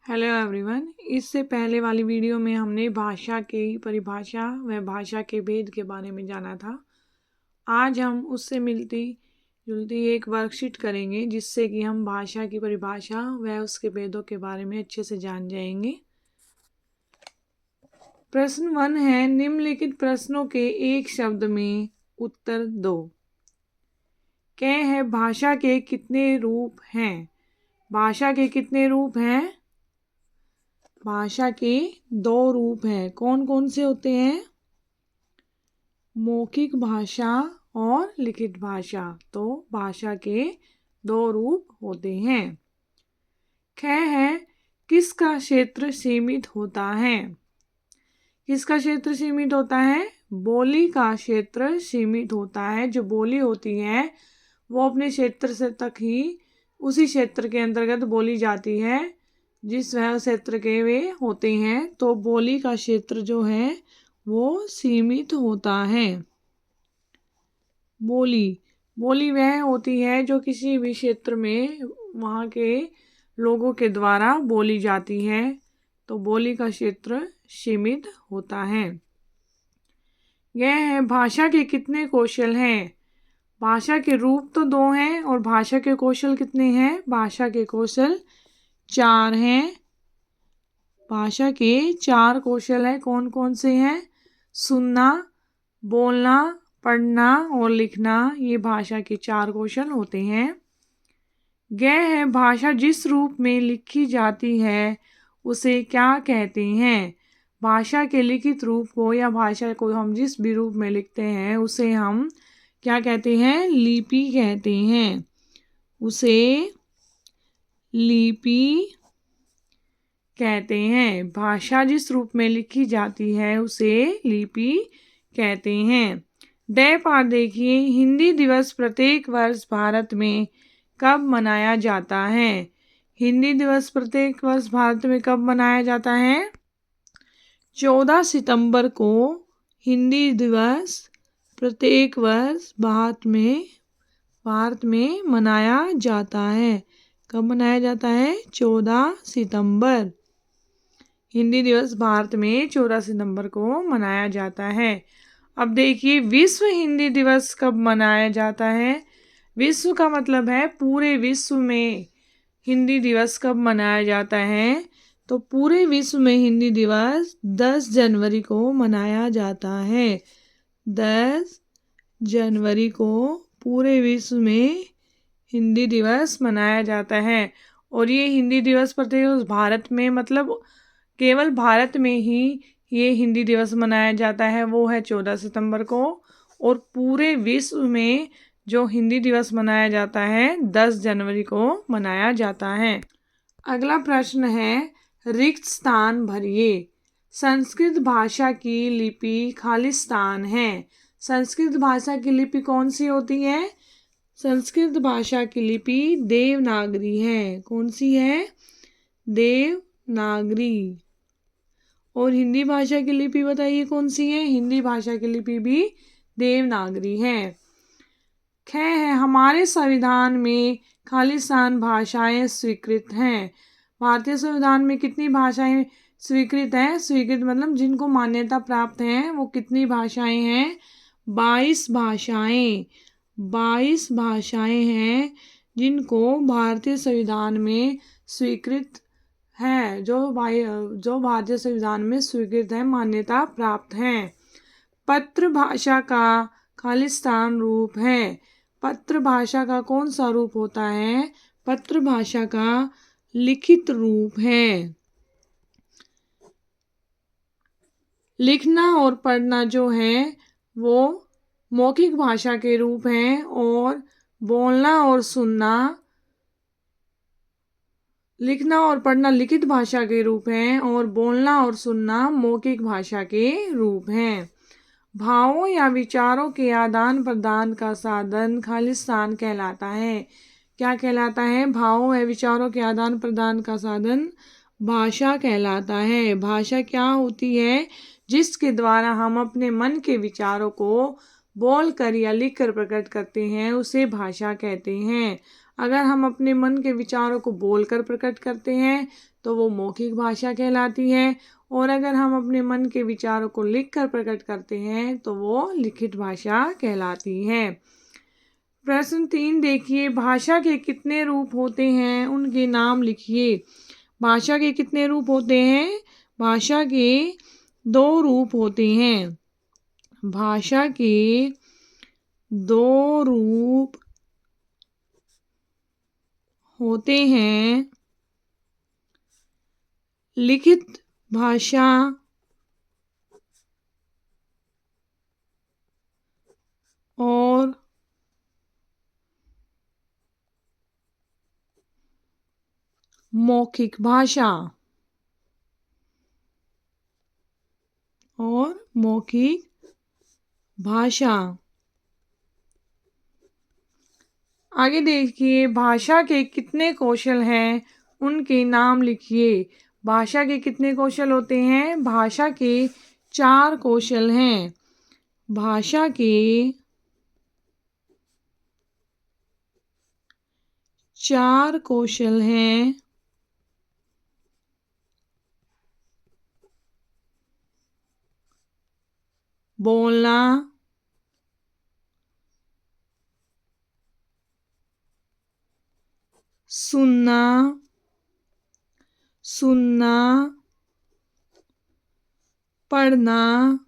Hello everyone. इससे पहले वाली वीडियो में हमने भाषा की परिभाषा व भाषा के भेद के बारे में जाना था। आज हम उससे मिलती जुलती एक वर्कशीट करेंगे जिससे कि हम भाषा की परिभाषा व उसके भेदों के बारे में अच्छे से जान जाएंगे। प्रश्न 1 है, निम्नलिखित प्रश्नों के एक शब्द में उत्तर दो। क्या है भाषा के कितने रूप हैं? भाषा के कितने रूप हैं? भाषा के 2 रूप हैं। कौन कौन से होते हैं? मौखिक भाषा और लिखित भाषा। तो भाषा के 2 रूप होते हैं। ख है, किसका क्षेत्र सीमित होता है? किसका क्षेत्र सीमित होता है? बोली का क्षेत्र सीमित होता है। जो बोली होती है वो अपने क्षेत्र से तक ही उसी क्षेत्र के अंतर्गत बोली जाती है जिस वह क्षेत्र के वे होते हैं। तो बोली का क्षेत्र जो है वो सीमित होता है। बोली वह होती है जो किसी भी क्षेत्र में वहाँ के लोगों के द्वारा बोली जाती है। तो बोली का क्षेत्र सीमित होता है। यह है, भाषा के कितने कौशल हैं? भाषा के रूप तो 2 हैं और भाषा के कौशल कितने हैं? भाषा के कौशल 4 हैं। भाषा के 4 कौशल हैं। कौन कौन से हैं? सुनना, बोलना, पढ़ना और लिखना। ये भाषा के 4 कौशल होते हैं। यह है, भाषा जिस रूप में लिखी जाती है उसे क्या कहते हैं? भाषा के लिखित रूप को या भाषा को हम जिस भी रूप में लिखते हैं उसे हम क्या कहते हैं? लिपि कहते हैं। उसे लिपि कहते हैं। भाषा जिस रूप में लिखी जाती है उसे लिपि कहते हैं। पाठ देखिए, हिंदी दिवस प्रत्येक वर्ष भारत में कब मनाया जाता है? हिंदी दिवस प्रत्येक वर्ष भारत में कब मनाया जाता है? 14 सितंबर को हिंदी दिवस प्रत्येक वर्ष भारत में मनाया जाता है। कब मनाया जाता है? 14 सितंबर। हिंदी दिवस भारत में 14 सितंबर को मनाया जाता है। अब देखिए, विश्व हिंदी दिवस कब मनाया जाता है? विश्व का मतलब है पूरे विश्व में हिंदी दिवस कब मनाया जाता है? तो पूरे विश्व में हिंदी दिवस 10 जनवरी को मनाया जाता है। 10 जनवरी को पूरे विश्व में हिंदी दिवस मनाया जाता है। और ये हिंदी दिवस प्रत्येक भारत में मतलब केवल भारत में ही ये हिंदी दिवस मनाया जाता है, वो है 14 सितंबर को। और पूरे विश्व में जो हिंदी दिवस मनाया जाता है 10 जनवरी को मनाया जाता है। अगला प्रश्न है, रिक्त स्थान भरिए। संस्कृत भाषा की लिपि खालिस्तान है। संस्कृत भाषा की लिपि कौन सी होती है? संस्कृत भाषा की लिपि देवनागरी है। कौन सी है? देवनागरी। और हिंदी भाषा की लिपि बताइए कौन सी है? हिंदी भाषा की लिपि भी देवनागरी है। ख है, हमारे संविधान में खालिस्तान भाषाएं स्वीकृत हैं। भारतीय संविधान में कितनी भाषाएं स्वीकृत हैं? स्वीकृत मतलब जिनको मान्यता प्राप्त है वो कितनी भाषाएं हैं? 22 भाषाएं। 22 भाषाएं हैं जिनको भारतीय संविधान में स्वीकृत है, जो भारतीय संविधान में स्वीकृत है, मान्यता प्राप्त है। पत्र भाषा का खालिस्तान रूप है। पत्र भाषा का कौन सा रूप होता है? पत्र भाषा का लिखित रूप है। लिखना और पढ़ना जो है वो मौखिक भाषा के रूप हैं और बोलना और सुनना, लिखना और पढ़ना लिखित भाषा के रूप हैं और बोलना और सुनना मौखिक भाषा के रूप हैं। भावों या विचारों के आदान प्रदान का साधन खालिस्तान कहलाता है। क्या कहलाता है? भावों या विचारों के आदान प्रदान का साधन भाषा कहलाता है। भाषा क्या होती है? जिसके द्वारा हम अपने मन के विचारों को बोल कर या लिख कर प्रकट करते हैं उसे भाषा कहते हैं। अगर हम अपने मन के विचारों को बोलकर प्रकट करते हैं तो वो मौखिक भाषा कहलाती है, और अगर हम अपने मन के विचारों को लिखकर प्रकट करते हैं तो वो लिखित भाषा कहलाती है। प्रश्न 3 देखिए, भाषा के कितने रूप होते हैं, उनके नाम लिखिए। भाषा के कितने रूप होते हैं? भाषा के 2 रूप होते हैं। भाषा के 2 रूप होते हैं, लिखित भाषा और मौखिक भाषा। और मौखिक भाषा। आगे देखिए, भाषा के कितने कौशल हैं, उनके नाम लिखिए। भाषा के कितने कौशल होते हैं? भाषा के 4 कौशल हैं। भाषा के 4 कौशल हैं। बोलना, सुनना, पढ़ना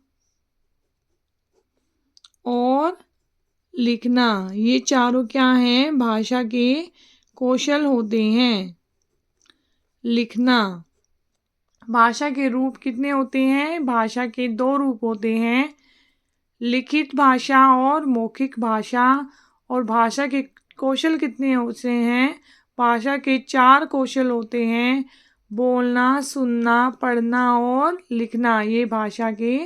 और लिखना। ये चारों क्या हैं? भाषा के कौशल होते हैं। लिखना। भाषा के रूप कितने होते हैं? भाषा के 2 रूप होते हैं, लिखित भाषा और मौखिक भाषा। और भाषा के कौशल कितने होते हैं? भाषा के 4 कौशल होते हैं, बोलना, सुनना, पढ़ना और लिखना। ये भाषा के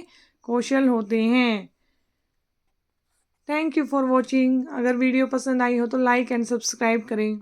कौशल होते हैं। Thank you for watching. अगर वीडियो पसंद आई हो तो लाइक एंड सब्सक्राइब करें।